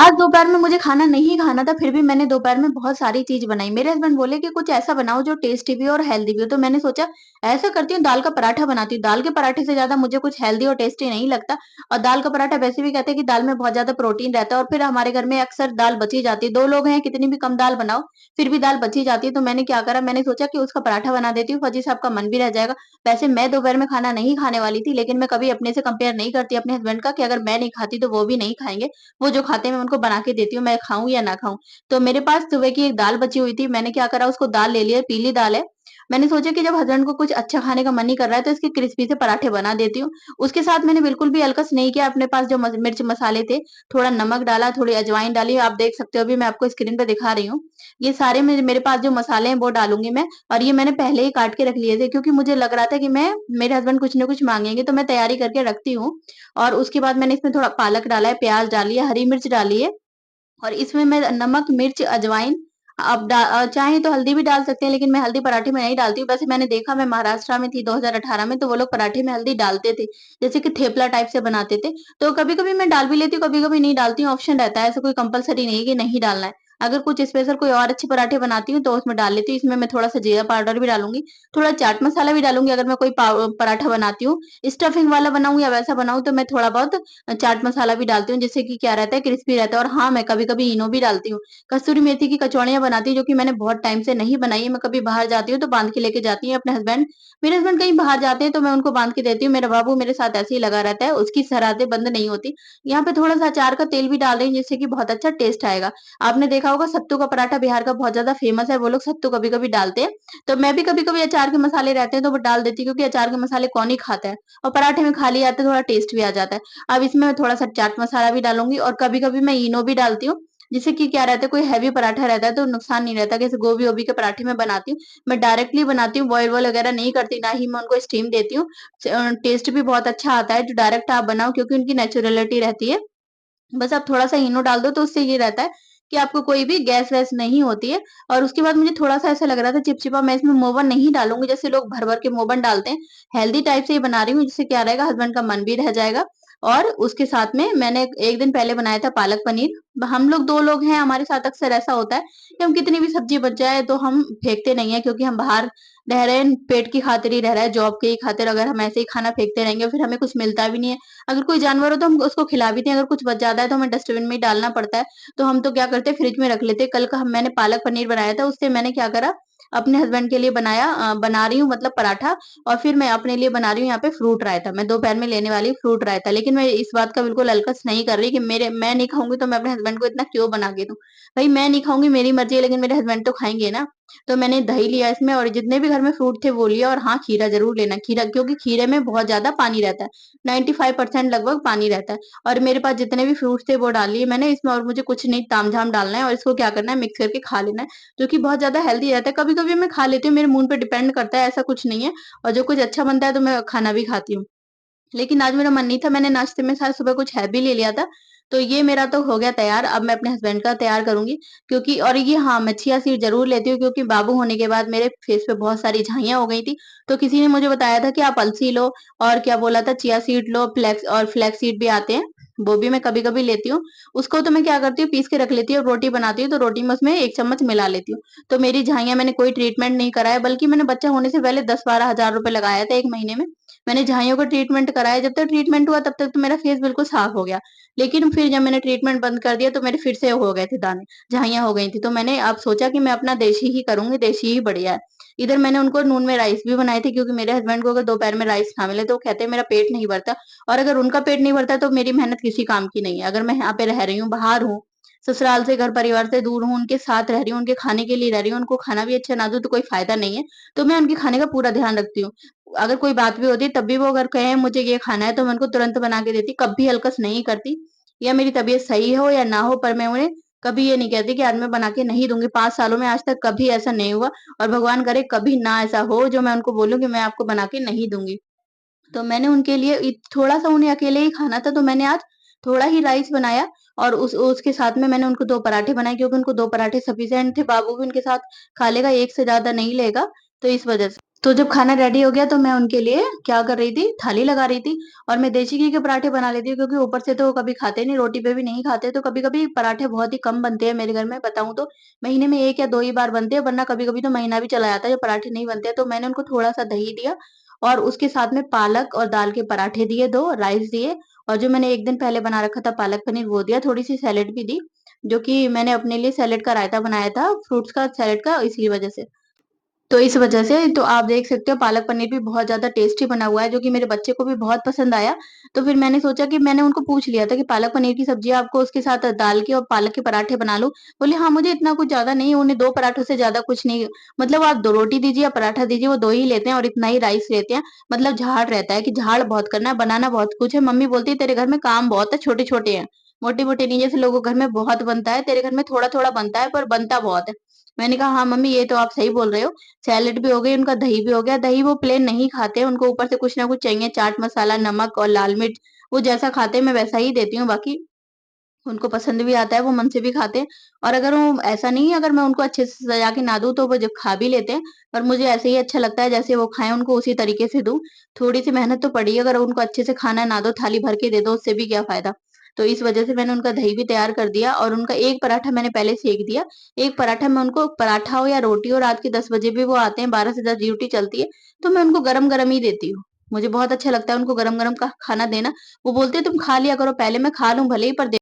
आज दोपहर में मुझे खाना नहीं खाना था, फिर भी मैंने दोपहर में बहुत सारी चीज़ बनाई। मेरे हस्बैंड बोले कि कुछ ऐसा बनाओ जो टेस्टी भी हो और हेल्दी भी हो, तो मैंने सोचा ऐसा करती हूँ दाल का पराठा बनाती हूँ। दाल के पराठे से ज़्यादा मुझे कुछ हेल्दी और टेस्टी नहीं लगता और दाल का पराठा वैसे भी कहते हैं कि दाल में बहुत ज़्यादा प्रोटीन रहता है और फिर हमारे घर में अक्सर दाल बची जाती है। 2 लोग हैं, कितनी भी कम दाल बनाओ, फिर भी दाल बची जाती है। तो मैंने क्या करा, मैंने सोचा कि उसका पराठा बना देती हूँ, फौजी साहब का मन भी रह जाएगा। वैसे मैं दोपहर में खाना नहीं खाने वाली थी, लेकिन मैं कभी अपने से कंपेयर नहीं करती अपने हस्बैंड का कि अगर मैं नहीं खाती तो वो भी नहीं खाएँगे। वो जो खाते हैं मैं उनको बना के देती हूँ, मैं खाऊँ या ना खाऊँ। तो मेरे पास सुबह की एक दाल बची हुई थी, मैंने क्या करा उसको दाल ले लिया, पीली दाल है। मैंने सोचा कि जब हस्बैंड को कुछ अच्छा खाने का मन नहीं कर रहा है तो इसके क्रिस्पी से पराठे बना देती हूँ। उसके साथ मैंने बिल्कुल भी अलकस नहीं किया, अपने पास जो मिर्च मसाले थे, थोड़ा नमक डाला, थोड़ी अजवाइन डाली, आप देख सकते हो अभी मैं आपको स्क्रीन पे दिखा रही हूँ। ये सारे मेरे मेरे पास जो मसाले हैं वो डालूँगी मैं और ये मैंने पहले ही काट के रख लिए थे क्योंकि मुझे लग रहा था कि मैं मेरे हस्बैंड कुछ न कुछ माँगेंगे तो मैं तैयारी करके रखती हूँ। और उसके बाद मैंने इसमें थोड़ा पालक डाला है, प्याज़ डाली है, हरी मिर्च डाली है और इसमें मैं नमक, मिर्च, अजवाइन आप चाहें तो हल्दी भी डाल सकते हैं, लेकिन मैं हल्दी पराठे में नहीं डालती हूँ। वैसे मैंने देखा मैं महाराष्ट्र में थी 2018 में, तो वो लोग पराठे में हल्दी डालते थे, जैसे कि थेपला टाइप से बनाते थे। तो कभी-कभी मैं डाल भी लेती हूँ, कभी-कभी नहीं डालती हूँ, ऑप्शन रहता है, ऐसा कोई कंपल्सरी नहीं है कि नहीं डालना है। अगर कुछ स्पेशल कोई और अच्छे पराठे बनाती हूँ, तो उसमें डाल लेती हूँ। इसमें मैं थोड़ा-सा जीरा पाउडर भी डालूँगी, थोड़ा चाट मसाला भी डालूँगी अगर मैं कोई पराठा बनाती हूँ। स्टफिंग वाला बनाऊँ या वैसा बनाऊँ, तो मैं थोड़ा बहुत चाट मसाला भी डालती हूँ जिससे कि क्या रहता है क्रिस्पी रहता है और हाँ, मैं कभी-कभी इनो भी डालती हूँ। कसूरी मेथी की कचौड़ियाँ बनाती हूँ जो कि मैंने बहुत टाइम से नहीं बनाई है। मैं कभी बाहर जाती हूँ तो बाँध के लेके जाती हैं अपने हस्बैंड। मेरे हस्बैंड कहीं बाहर जाते हैं तो मैं उनको बाँध के देती हूँ। मेरा बाबू मेरे साथ ऐसे ही लगा रहता है, उसकी शरारतें बंद नहीं होती। यहाँ पे थोड़ा-सा अचार का तेल भी डाल रही हूँ जिससे कि बहुत अच्छा टेस्ट आएगा। आपने देखा होगा सत्तू का पराठा बिहार का बहुत ज़्यादा फेमस है, वो लोग सत्तू कभी-कभी डालते हैं। तो मैं भी कभी-कभी अचार के मसाले रहते हैं तो वो डाल देती हूँ क्योंकि अचार के मसाले कौन ही खाता है और पराठे में खा लिया तो थोड़ा टेस्ट भी आ जाता है। अब इसमें मैं थोड़ा-सा चाट मसाला भी डालूँगी और कभी-कभी मैं इनो भी डालती हूँ, जिससे कि क्या रहता है कोई हेवी पराठा रहता है तो नुकसान नहीं रहता। जैसे गोभी-वोभी के पराठे मैं बनाती हूँ, मैं डायरेक्टली बनाती हूँ, बॉयल-वॉयल वगैरह नहीं करती, ना ही मैं उनको स्टीम देती हूँ। टेस्ट भी बहुत अच्छा आता है जो डायरेक्ट आप बनाओ क्योंकि उनकी नेचुरलिटी रहती है। बस आप थोड़ा-सा इनो डाल दो तो उससे ये रहता है कि आपको कोई भी गैस-वैस नहीं होती है और उसके बाद मुझे थोड़ा-सा ऐसा लग रहा था चिपचिपा, मैं इसमें मोवन नहीं डालूँगी जैसे लोग भर-भर के मोवन डालते हैं। हेल्दी टाइप से ही बना रही हूँ जिससे क्या रहेगा हस्बैंड का मन भी रह जाएगा और उसके साथ में मैंने 1 दिन पहले बनाया था पालक पनीर। हम लोग 2 लोग हैं, हमारे साथ अक्सर ऐसा होता है कि हम कितनी भी सब्ज़ी बच जाए तो हम फेंकते नहीं हैं क्योंकि हम बाहर रह रहे हैं, पेट की खातिर ही रह रहे हैं, जॉब की खातिर अगर हम ऐसे ही खाना फेंकते रहेंगे फिर हमें कुछ मिलता भी नहीं है। अगर कोई जानवर हो तो हम उसको खिला भी दें, अगर कुछ बच जाता है तो हमें डस्टबिन में ही डालना पड़ता है। तो हम तो क्या करते हैं फ्रिज में रख लेते हैं। कल का हम मैंने पालक पनीर बनाया था, उससे मैंने क्या करा अपने हस्बैंड के लिए बनाया बना रही हूँ मतलब पराठा और फिर मैं अपने लिए बना रही हूँ यहाँ पे फ्रूट रायता। मैं दोपहर में लेने वाली हूँ फ्रूट रायता। लेकिन मैं इस बात का बिल्कुल अलकस नहीं कर रही कि मैं नहीं खाऊँगी तो मैं अपने हस्बैंड को इतना क्यों बना के दूँ। भई मैं नहीं खाऊँगी मेरी मर्ज़ी है लेकिन मेरे हस्बैंड तो खाएँगे ना। तो मैंने दही लिया इसमें और जितने भी घर में फ्रूट थे वो लिया और हाँ, खीरा ज़रूर लेना। खीरा क्योंकि खीरे में बहुत ज़्यादा पानी रहता है। 95% लगभग पानी रहता है। और मेरे पास जितने भी फ्रूट्स थे वो डाल लिए मैंने इसमें और मुझे कुछ नहीं तामझाम डालना है और इसको क्या करना है मिक्स करके खा लेना है, जो कि बहुत ज़्यादा हेल्दी रहता है। कभी-कभी मैं खा लेती हूँ, मेरे मूड पे डिपेंड करता है, ऐसा कुछ नहीं है और जो कुछ अच्छा बनता है तो मैं खाना भी खाती हूँ। लेकिन आज मेरा मन नहीं था, मैंने नाश्ते में शायद सुबह कुछ हैवी ले लिया था, तो ये मेरा तो हो गया तैयार, अब मैं अपने हस्बैंड का तैयार करूँगी क्योंकि और ये हाँ, मैं चिया सीड ज़रूर लेती हूँ क्योंकि बाबू होने के बाद मेरे फेस पे बहुत सारी झाइयाँ हो गई थी, तो किसी ने मुझे बताया था कि आप अलसी लो और क्या बोला था चिया सीड लो, फ्लैक्स सीड भी आते हैं, वो भी मैं कभी-कभी लेती हूँ। उसको तो मैं क्या करती हूँ पीस के रख लेती हूँ, रोटी बनाती हूँ, तो रोटी में उसमें 1 चम्मच मिला लेती हूँ। तो मेरी झाइयाँ मैंने कोई ट्रीटमेंट नहीं कराया बल्कि मैंने बच्चा होने से पहले 10-12 हज़ार रुपए लगाया था 1 महीने में। मैंने झाइयों का ट्रीटमेंट कराया, जब तक ट्रीटमेंट हुआ तब तक तो मेरा फेस बिल्कुल साफ हो गया। लेकिन फिर जब मैंने ट्रीटमेंट बंद कर दिया तो मेरे फिर से हो गए थे दाने, झाइयाँ हो गई थी। तो मैंने अब सोचा कि मैं अपना देशी ही करूँगी, देशी ही बढ़िया है। इधर मैंने उनको नून में राइस भी बनाए थे क्योंकि मेरे हस्बैंड को अगर दोपहर में राइस ना मिले तो वो कहते हैं मेरा पेट नहीं भरता और अगर उनका पेट नहीं भरता तो मेरी मेहनत किसी काम की नहीं है। अगर मैं यहाँ पे रह रही हूँ, बाहर हूँ, ससुराल से, घर परिवार से दूर हूँ, उनके साथ रह रही हूँ, उनके खाने के लिए रह रही हूँ, उनको खाना भी अच्छा ना दूँ तो कोई फ़ायदा नहीं है। तो मैं उनके खाने का पूरा ध्यान रखती हूँ। अगर कोई बात भी होती है तब भी वो अगर कहें मुझे ये खाना है तो मैं उनको तुरंत बना के देती, कभी हल्कस नहीं करती। या मेरी तबीयत सही हो या ना हो पर मैं उन्हें कभी ये नहीं कहती कि आज मैं बना के नहीं दूँगी। 5 सालों में आज तक कभी ऐसा नहीं हुआ और भगवान करे कभी ना ऐसा हो जो मैं उनको बोलूँ कि मैं आपको बना के नहीं दूँगी। तो मैंने उनके लिए थोड़ा-सा उन्हें अकेले ही खाना था तो मैंने आज थोड़ा ही राइस बनाया और उसके साथ में मैंने उनको 2 पराठे बनाए क्योंकि उनको 2 पराठे सफिशिएंट थे, बाबू भी उनके साथ खा लेगा, 1 से ज़्यादा नहीं लेगा, तो इस वजह से। तो जब खाना रेडी हो गया तो मैं उनके लिए क्या कर रही थी, थाली लगा रही थी और मैं देसी घी के पराठे बना लेती हूँ क्योंकि ऊपर से तो वो कभी खाते नहीं, रोटी पे भी नहीं खाते, तो कभी-कभी पराठे बहुत ही कम बनते हैं मेरे घर में, बताऊँ तो महीने में 1 या 2 ही बार बनते हैं, वरना कभी-कभी तो महीना भी चला जाता है जब पराठे नहीं बनते हैं। तो मैंने उनको थोड़ा-सा दही दिया और उसके साथ में पालक और दाल के पराठे दिए 2, राइस दिए और जो मैंने 1 दिन पहले बना रखा था पालक पनीर वो दिया, थोड़ी-सी सैलेड भी दी, जो कि मैंने अपने लिए सैलेड का रायता बनाया था, फ्रूट्स का सैलेड का इसी वजह से। तो इस वजह से तो आप देख सकते हो पालक पनीर भी बहुत ज़्यादा टेस्टी बना हुआ है, जो कि मेरे बच्चे को भी बहुत पसंद आया। तो फिर मैंने सोचा कि मैंने उनको पूछ लिया था कि पालक पनीर की सब्ज़ी आपको उसके साथ दाल के और पालक के पराठे बना लूँ? बोले हाँ, मुझे इतना कुछ ज़्यादा नहीं, उन्हें 2 पराठों से ज़्यादा कुछ नहीं मतलब आप 2 रोटी दीजिए या पराठा दीजिए, वो 2 ही लेते हैं और इतना ही राइस लेते हैं। मतलब झाड़ रहता है कि झाड़ बहुत करना है, बनाना बहुत कुछ है। मम्मी बोलती है तेरे घर में काम बहुत है, छोटे-छोटे हैं, मोटे-मोटे नहीं जैसे लोगों के घर में बहुत बनता है, तेरे घर में थोड़ा-थोड़ा बनता है पर बनता बहुत है। मैंने कहा हाँ, मम्मी ये तो आप सही बोल रहे हो। सैलेड भी हो गई, उनका दही भी हो गया। दही वो प्लेन नहीं खाते, उनको ऊपर से कुछ ना कुछ चाहिए, चाट मसाला, नमक और लाल मिर्च। वो जैसा खाते हैं मैं वैसा ही देती हूँ, बाकी उनको पसंद भी आता है, वो मन से भी खाते हैं। और अगर वो ऐसा नहीं है अगर मैं उनको अच्छे से सजा के ना दूँ तो वो जब खा भी लेते हैं, पर मुझे ऐसे ही अच्छा लगता है जैसे वो खाएँ उनको उसी तरीके से दूँ। थोड़ी-सी मेहनत तो पड़ी है, अगर उनको अच्छे से खाना ना दो, थाली भर के दे दो, उससे भी क्या फ़ायदा। तो इस वजह से मैंने उनका दही भी तैयार कर दिया और उनका एक पराठा मैंने पहले सेक दिया। एक पराठा मैं उनको पराठा हो या रोटी हो, रात के 10 बजे भी वो आते हैं, 12 से 10 ड्यूटी चलती है, तो मैं उनको गरम-गरम ही देती हूँ। मुझे बहुत अच्छा लगता है उनको गरम-गरम का खाना देना। वो बोलते हैं तुम खा लिया करो पहले, मैं खा लूँ भले ही पर